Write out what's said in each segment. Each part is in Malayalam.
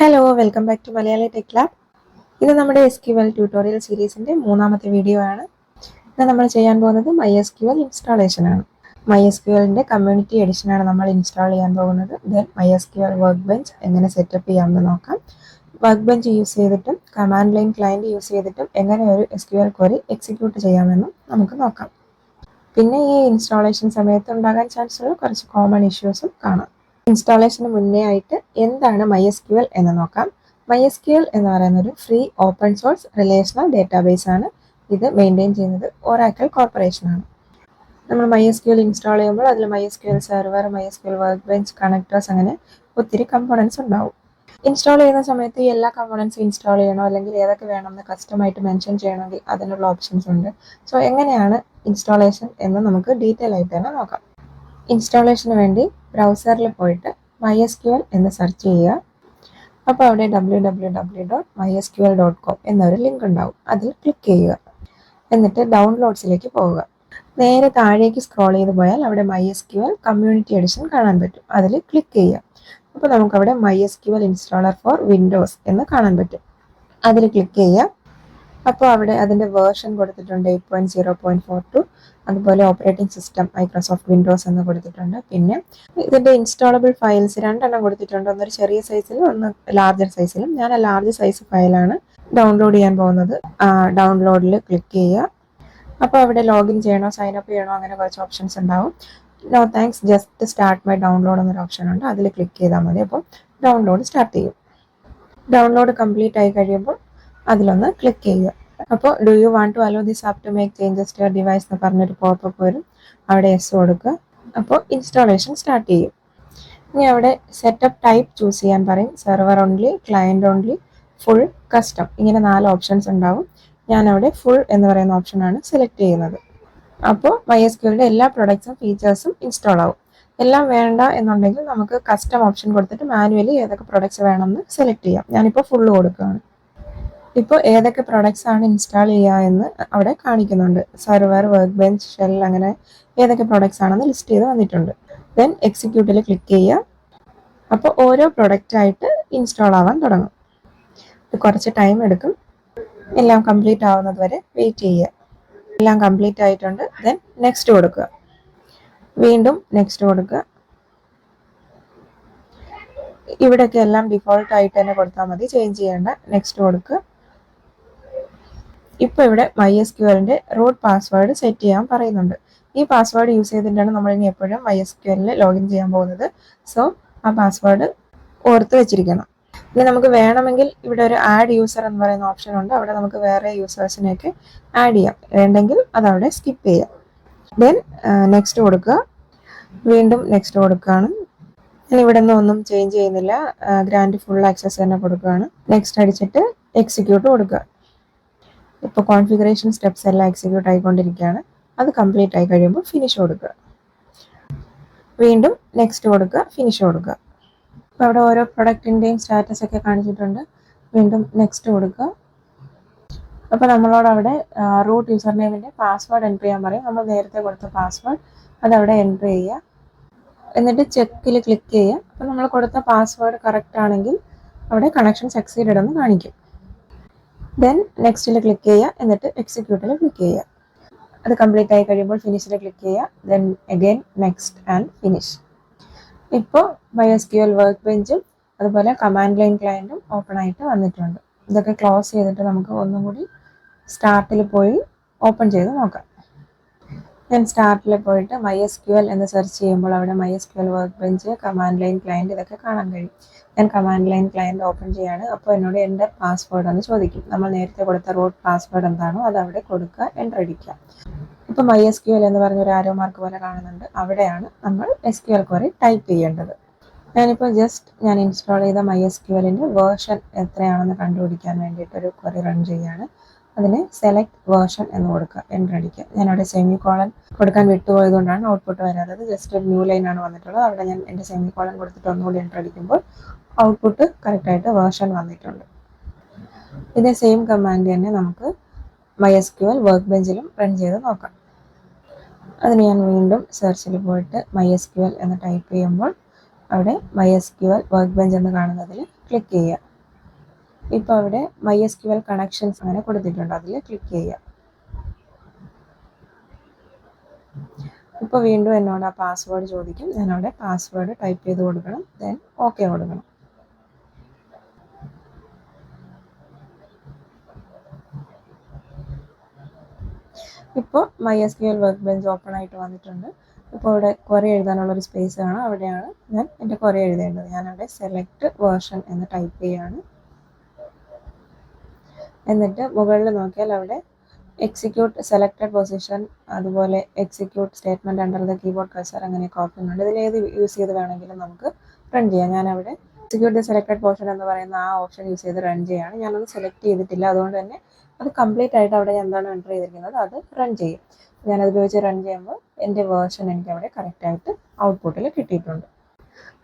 Hello welcome back to Malayali tech lab. ഇത് നമ്മുടെ SQL ട്യൂട്ടോറിയൽ സീരീസിന്റെ മൂന്നാമത്തെ വീഡിയോ ആണ്. ഇന്ന് നമ്മൾ ചെയ്യാൻ പോകുന്നത് MySQL ഇൻസ്റ്റാളേഷൻ ആണ്. MySQLന്റെ കമ്മ്യൂണിറ്റി എഡിഷൻ ആണ് നമ്മൾ ഇൻസ്റ്റാൾ ചെയ്യാൻ പോകുന്നത്. ദെൻ MySQL വർക്ക് ബെഞ്ച് എങ്ങനെ സെറ്റപ്പ് ചെയ്യാമെന്ന് നോക്കാം. വർക്ക് ബെഞ്ച് യൂസ് ചെയ്തിട്ടും കമാൻഡ് ലൈൻ ക്ലയന്റ് യൂസ് ചെയ്തിട്ടും എങ്ങനെ ഒരു SQL ക്വറി എക്സിക്യൂട്ട് ചെയ്യാമെന്നും നമുക്ക് നോക്കാം. പിന്നെ ഈ ഇൻസ്റ്റാളേഷൻ സമയത്ത് ഉണ്ടാകാൻ ചാൻസ് ഉള്ള കുറച്ച് കോമൺ ഇഷ്യൂസും കാണാം. ഇൻസ്റ്റാളേഷന് മുന്നേ ആയിട്ട് എന്താണ് MySQL എന്ന് നോക്കാം. MySQL എന്ന് പറയുന്ന ഒരു free open source relational database ആണ്. ഇത് മെയിൻറ്റെയിൻ ചെയ്യുന്നത് Oracle കോർപ്പറേഷൻ ആണ്. നമ്മൾ MySQL ഇൻസ്റ്റാൾ ചെയ്യുമ്പോൾ അതിൽ MySQL server, MySQL work bench, connectors അങ്ങനെ ഒത്തിരി കമ്പോണൻസ് ഉണ്ടാവും. ഇൻസ്റ്റാൾ ചെയ്യുന്ന സമയത്ത് ഈ എല്ലാ കമ്പോണൻസും ഇൻസ്റ്റാൾ ചെയ്യണോ അല്ലെങ്കിൽ ഏതൊക്കെ വേണമെന്ന് കസ്റ്റമായിട്ട് മെൻഷൻ ചെയ്യണമെങ്കിൽ അതിനുള്ള ഓപ്ഷൻസ് ഉണ്ട്. സോ എങ്ങനെയാണ് ഇൻസ്റ്റാളേഷൻ എന്ന് നമുക്ക് ഡീറ്റെയിൽ ആയിട്ട് തന്നെ നോക്കാം. ഇൻസ്റ്റാളേഷന് വേണ്ടി ബ്രൗസറിൽ പോയിട്ട് MySQL എന്ന് സെർച്ച് ചെയ്യുക. അപ്പോൾ അവിടെ www.mysql.com എന്നൊരു ലിങ്ക് ഉണ്ടാവും. അതിൽ ക്ലിക്ക് ചെയ്യുക. എന്നിട്ട് ഡൗൺലോഡ്സിലേക്ക് പോവുക. നേരെ താഴേക്ക് സ്ക്രോൾ ചെയ്ത് പോയാൽ അവിടെ MySQL കമ്മ്യൂണിറ്റി എഡിഷൻ കാണാൻ പറ്റും. അതിൽ ക്ലിക്ക് ചെയ്യുക. അപ്പോൾ നമുക്കവിടെ MySQL ഇൻസ്റ്റാളർ ഫോർ വിൻഡോസ് എന്ന് കാണാൻ പറ്റും. അതിൽ ക്ലിക്ക് ചെയ്യുക. അപ്പോൾ അവിടെ അതിൻ്റെ വേർഷൻ കൊടുത്തിട്ടുണ്ട് 8.0.42. അതുപോലെ ഓപ്പറേറ്റിംഗ് സിസ്റ്റം മൈക്രോസോഫ്റ്റ് വിൻഡോസ് എന്ന് കൊടുത്തിട്ടുണ്ട്. പിന്നെ ഇതിൻ്റെ ഇൻസ്റ്റാളബിൾ ഫയൽസ് രണ്ടെണ്ണം കൊടുത്തിട്ടുണ്ട്. ഒന്നൊരു ചെറിയ സൈസിലും ഒന്ന് ലാർജർ സൈസിലും. ഞാൻ ആ ലാർജ് സൈസ് ഫയലാണ് ഡൗൺലോഡ് ചെയ്യാൻ പോകുന്നത്. ഡൗൺലോഡിൽ ക്ലിക്ക് ചെയ്യുക. അപ്പോൾ അവിടെ ലോഗിൻ ചെയ്യണോ സൈൻ അപ്പ് ചെയ്യണോ അങ്ങനെ കുറച്ച് ഓപ്ഷൻസ് ഉണ്ടാവും. No thanks, just start my download എന്നൊരു ഓപ്ഷൻ ഉണ്ട്. അതിൽ ക്ലിക്ക് ചെയ്താൽ മതി. അപ്പോൾ ഡൗൺലോഡ് സ്റ്റാർട്ട് ചെയ്യും. ഡൗൺലോഡ് കംപ്ലീറ്റ് ആയി കഴിയുമ്പോൾ അതിലൊന്ന് ക്ലിക്ക് ചെയ്യുക. അപ്പോൾ do you want to allow this app to make changes to your device എന്ന് പറഞ്ഞൊരു പോപ്പപ്പ് വരും. അവിടെ യെസ് കൊടുക്കുക. അപ്പോൾ ഇൻസ്റ്റാളേഷൻ സ്റ്റാർട്ട് ചെയ്യും. ഇനി അവിടെ സെറ്റപ്പ് ടൈപ്പ് ചൂസ് ചെയ്യാൻ പറയും. Server only, client only, full, custom, ഇങ്ങനെ 4 ഓപ്ഷൻസ് ഉണ്ടാവും. ഞാൻ അവിടെ ഫുൾ എന്ന് പറയുന്ന ഓപ്ഷനാണ് സെലക്ട് ചെയ്യുന്നത്. അപ്പോൾ MySQLന്റെ എല്ലാ പ്രൊഡക്ട്സും ഫീച്ചേഴ്സും ഇൻസ്റ്റാൾ ആവും. എല്ലാം വേണ്ട എന്നുണ്ടെങ്കിൽ നമുക്ക് കസ്റ്റം ഓപ്ഷൻ കൊടുത്തിട്ട് മാനുവലി ഏതൊക്കെ പ്രൊഡക്ട്സ് വേണമെന്ന് സെലക്ട് ചെയ്യാം. ഞാനിപ്പോൾ ഫുള്ള് കൊടുക്കുകയാണ്. ഇപ്പോൾ ഏതൊക്കെ പ്രൊഡക്ട്സ് ആണ് ഇൻസ്റ്റാൾ ചെയ്യുക എന്ന് അവിടെ കാണിക്കുന്നുണ്ട്. സെർവർ, വർക്ക് ബെഞ്ച്, ഷെൽ, അങ്ങനെ ഏതൊക്കെ പ്രൊഡക്ട്സ് ആണെന്ന് ലിസ്റ്റ് ചെയ്ത് വന്നിട്ടുണ്ട്. ദെൻ എക്സിക്യൂട്ടിൽ ക്ലിക്ക് ചെയ്യുക. അപ്പോൾ ഓരോ പ്രൊഡക്റ്റ് ആയിട്ട് ഇൻസ്റ്റാൾ ആവാൻ തുടങ്ങും. ഇത് കുറച്ച് ടൈം എടുക്കും. എല്ലാം കംപ്ലീറ്റ് ആവുന്നത് വരെ വെയിറ്റ് ചെയ്യുക. എല്ലാം കംപ്ലീറ്റ് ആയിട്ടുണ്ട്. ദെൻ നെക്സ്റ്റ് കൊടുക്കുക. വീണ്ടും നെക്സ്റ്റ് കൊടുക്കുക. ഇവിടെയൊക്കെ എല്ലാം ഡിഫോൾട്ട് ആയിട്ട് തന്നെ കൊടുത്താൽ മതി, ചേഞ്ച് ചെയ്യേണ്ട. നെക്സ്റ്റ് കൊടുക്കുക. ഇപ്പോൾ ഇവിടെ MySQLന്റെ റൂട്ട് പാസ്വേഡ് സെറ്റ് ചെയ്യാൻ പറയുന്നുണ്ട്. ഈ പാസ്വേഡ് യൂസ് ചെയ്തിട്ടാണ് നമ്മൾ ഇനി എപ്പോഴും MySQLൽ ലോഗിൻ ചെയ്യാൻ പോകുന്നത്. സോ ആ പാസ്വേഡ് ഓർത്ത് വെച്ചിരിക്കണം. ഇനി നമുക്ക് വേണമെങ്കിൽ ഇവിടെ ഒരു ആഡ് യൂസർ എന്ന് പറയുന്ന ഓപ്ഷൻ ഉണ്ട്. അവിടെ നമുക്ക് വേറെ യൂസേഴ്സിനെയൊക്കെ ആഡ് ചെയ്യാം. വേണ്ടെങ്കിൽ അതവിടെ സ്കിപ്പ് ചെയ്യാം. ദെൻ നെക്സ്റ്റ് കൊടുക്കുക. വീണ്ടും നെക്സ്റ്റ് കൊടുക്കുകയാണ്. ഞാൻ ഇവിടെ നിന്ന് ഒന്നും ചേഞ്ച് ചെയ്യുന്നില്ല. ഗ്രാൻഡ് ഫുൾ ആക്സസ് തന്നെ കൊടുക്കുകയാണ്. നെക്സ്റ്റ് അടിച്ചിട്ട് എക്സിക്യൂട്ട് കൊടുക്കുക. ഇപ്പോൾ കോൺഫിഗറേഷൻ സ്റ്റെപ്സ് എല്ലാം എക്സിക്യൂട്ട് ആയിക്കൊണ്ടിരിക്കുകയാണ്. അത് കംപ്ലീറ്റ് ആയി കഴിയുമ്പോൾ ഫിനിഷ് കൊടുക്കുക. വീണ്ടും നെക്സ്റ്റ് കൊടുക്കുക, ഫിനിഷ് കൊടുക്കുക. അപ്പോൾ അവിടെ ഓരോ പ്രൊഡക്റ്റിൻ്റെയും സ്റ്റാറ്റസ് ഒക്കെ കാണിച്ചിട്ടുണ്ട്. വീണ്ടും നെക്സ്റ്റ് കൊടുക്കുക. അപ്പോൾ നമ്മളോട് അവിടെ റൂട്ട് യൂസർ നെയിമിൻ്റെ പാസ്വേഡ് എൻ്റർ ചെയ്യാൻ പറയും. നമ്മൾ നേരത്തെ കൊടുത്ത പാസ്വേഡ് അതവിടെ എൻ്റർ ചെയ്യുക. എന്നിട്ട് ചെക്കിൽ ക്ലിക്ക് ചെയ്യുക. അപ്പോൾ നമ്മൾ കൊടുത്ത പാസ്വേഡ് കറക്റ്റ് ആണെങ്കിൽ അവിടെ കണക്ഷൻ സക്സീഡഡ് എന്ന് കാണിക്കും. ദെൻ നെക്സ്റ്റിൽ ക്ലിക്ക് ചെയ്യുക. എന്നിട്ട് എക്സിക്യൂട്ടിൽ ക്ലിക്ക് ചെയ്യുക. അത് കംപ്ലീറ്റ് ആയി കഴിയുമ്പോൾ ഫിനിഷിൽ ക്ലിക്ക് ചെയ്യുക. Then again next and finish. ഇപ്പോൾ MySQL വർക്ക് ബെഞ്ചും അതുപോലെ കമാൻഡ് ലൈൻ ക്ലയൻറ്റും ഓപ്പൺ ആയിട്ട് വന്നിട്ടുണ്ട്. ഇതൊക്കെ ക്ലോസ് ചെയ്തിട്ട് നമുക്ക് ഒന്നും കൂടി സ്റ്റാർട്ടിൽ പോയി ഓപ്പൺ ചെയ്ത് നോക്കാം. ഞാൻ സ്റ്റാർട്ടിൽ പോയിട്ട് MySQL എന്ന് സെർച്ച് ചെയ്യുമ്പോൾ അവിടെ MySQL work bench, command line client ഇതൊക്കെ കാണാൻ കഴിയും. ഞാൻ കമാൻഡ് ലൈൻ ക്ലയൻറ്റ് ഓപ്പൺ ചെയ്യാണ്. അപ്പോൾ എന്നോട് എൻ്റർ പാസ്വേഡ് എന്ന് ചോദിക്കും. നമ്മൾ നേരത്തെ കൊടുത്ത റൂട്ട് പാസ്വേഡ് എന്താണോ അത് അവിടെ കൊടുക്കുക, എൻ്റർ അടിക്കുക. ഇപ്പോൾ MySQL എന്ന് പറഞ്ഞൊരു ആരോ മാർക്ക് പോലെ കാണുന്നുണ്ട്. അവിടെയാണ് നമ്മൾ SQL ക്വറി ടൈപ്പ് ചെയ്യേണ്ടത്. ഞാനിപ്പോൾ ഞാൻ ഇൻസ്റ്റാൾ ചെയ്ത MySQLൻ്റെ വേർഷൻ എത്രയാണെന്ന് കണ്ടുപിടിക്കാൻ വേണ്ടിയിട്ടൊരു ക്വറി റൺ ചെയ്യുകയാണ്. അതിന് സെലക്ട് വേർഷൻ എന്ന് കൊടുക്കുക, എൻ്റർ അടിക്കുക. ഞാനവിടെ സെമി കോളൻ കൊടുക്കാൻ വിട്ടുപോയതുകൊണ്ടാണ് ഔട്ട്പുട്ട് വരാത്തത്. ജസ്റ്റ് ഒരു ന്യൂ ലൈനാണ് വന്നിട്ടുള്ളത്. അവിടെ ഞാൻ എൻ്റെ സെമി കോളൻ കൊടുത്തിട്ട് ഒന്നുകൂടി എൻ്റർ അടിക്കുമ്പോൾ ഔട്ട്പുട്ട് കറക്റ്റായിട്ട് വേർഷൻ വന്നിട്ടുണ്ട്. ഇതേ സെയിം കമാൻഡ് തന്നെ നമുക്ക് MySQL വർക്ക് ബെഞ്ചിലും റൺ ചെയ്ത് നോക്കാം. അതിന് ഞാൻ വീണ്ടും സെർച്ചിൽ പോയിട്ട് MySQL എന്ന് ടൈപ്പ് ചെയ്യുമ്പോൾ അവിടെ MySQL വർക്ക് ബെഞ്ച് എന്ന് കാണുന്നതിൽ ക്ലിക്ക് ചെയ്യുക. ഇപ്പോൾ അവിടെ MySQL കണക്ഷൻസ് അങ്ങനെ കൊടുത്തിട്ടുണ്ട്, അതിൽ ക്ലിക്ക് ചെയ്യുക. ഇപ്പോൾ വീണ്ടും എന്നോട് ആ പാസ്വേഡ് ചോദിക്കും. ഞാനവിടെ പാസ്വേഡ് ടൈപ്പ് ചെയ്ത് കൊടുക്കണം, ദെൻ ഓക്കെ കൊടുക്കണം. ഇപ്പോൾ MySQL വർക്ക് ബെഞ്ച് ഓപ്പൺ ആയിട്ട് വന്നിട്ടുണ്ട്. ഇപ്പോൾ ഇവിടെ ക്വറി എഴുതാനുള്ളൊരു സ്പേസ് ആണ്, അവിടെയാണ് ഞാൻ എൻ്റെ ക്വറി എഴുതേണ്ടത്. ഞാനവിടെ സെലക്ട് വേർഷൻ എന്ന് ടൈപ്പ് ചെയ്യുകയാണ്. എന്നിട്ട് മുകളിൽ നോക്കിയാൽ അവിടെ എക്സിക്യൂട്ട് സെലക്റ്റഡ് പൊസിഷൻ, അതുപോലെ execute statement under the keyboard cursor, അങ്ങനെയൊക്കെ ഓപ്ഷൻ ഉണ്ട്. ഇതിലേത് യൂസ് ചെയ്ത് വേണമെങ്കിലും നമുക്ക് റൺ ചെയ്യാം. ഞാനവിടെ എക്സിക്യൂട്ട് ദ സെലക്റ്റഡ് പോർഷൻ എന്ന് പറയുന്ന ആ ഓപ്ഷൻ യൂസ് ചെയ്ത് റൺ ചെയ്യുകയാണ്. ഞാനത് സെലക്ട് ചെയ്തിട്ടില്ല, അതുകൊണ്ട് തന്നെ അത് കംപ്ലീറ്റ് ആയിട്ട് അവിടെ എന്താണ് എൻ്റർ ചെയ്തിരിക്കുന്നത് അത് റൺ ചെയ്യും. ഞാനത് ഉപയോഗിച്ച് റൺ ചെയ്യുമ്പോൾ എൻ്റെ വേർഷൻ എനിക്ക് അവിടെ കറക്റ്റായിട്ട് ഔട്ട്പുട്ടിൽ കിട്ടിയിട്ടുണ്ട്.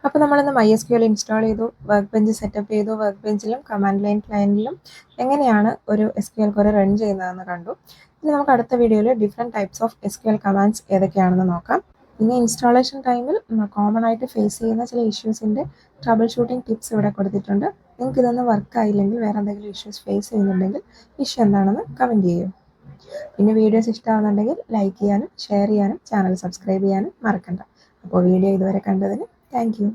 അപ്പോൾ നമ്മളിന്ന് MySQL ഇൻസ്റ്റാൾ ചെയ്തു, വർക്ക് ബെഞ്ച് സെറ്റപ്പ് ചെയ്തു. വർക്ക് ബെഞ്ചിലും കമാൻഡ് ലൈൻ ക്ലയൻറ്റിലും എങ്ങനെയാണ് ഒരു SQL ക്വറി റൺ ചെയ്യുന്നതെന്ന് കണ്ടു. ഇനി നമുക്ക് അടുത്ത വീഡിയോയിൽ different types of SQL commands ഏതൊക്കെയാണെന്ന് നോക്കാം. ഇനി ഇൻസ്റ്റാളേഷൻ ടൈമിൽ കോമൺ ആയിട്ട് ഫേസ് ചെയ്യുന്ന ചില ഇഷ്യൂസിൻ്റെ ട്രബിൾ ഷൂട്ടിംഗ് ടിപ്സ് ഇവിടെ കൊടുത്തിട്ടുണ്ട്. നിങ്ങൾക്ക് ഇതൊന്നും വർക്ക് ആയില്ലെങ്കിൽ, വേറെ എന്തെങ്കിലും ഇഷ്യൂസ് ഫേസ് ചെയ്യുന്നുണ്ടെങ്കിൽ ഇഷ്യൂ എന്താണെന്ന് കമൻറ്റ് ചെയ്യൂ. പിന്നെ വീഡിയോസ് ഇഷ്ടമാകുന്നുണ്ടെങ്കിൽ ലൈക്ക് ചെയ്യാനും ഷെയർ ചെയ്യാനും ചാനൽ സബ്സ്ക്രൈബ് ചെയ്യാനും മറക്കണ്ട. അപ്പോൾ വീഡിയോ ഇതുവരെ കണ്ടതിന് താങ്ക് യു.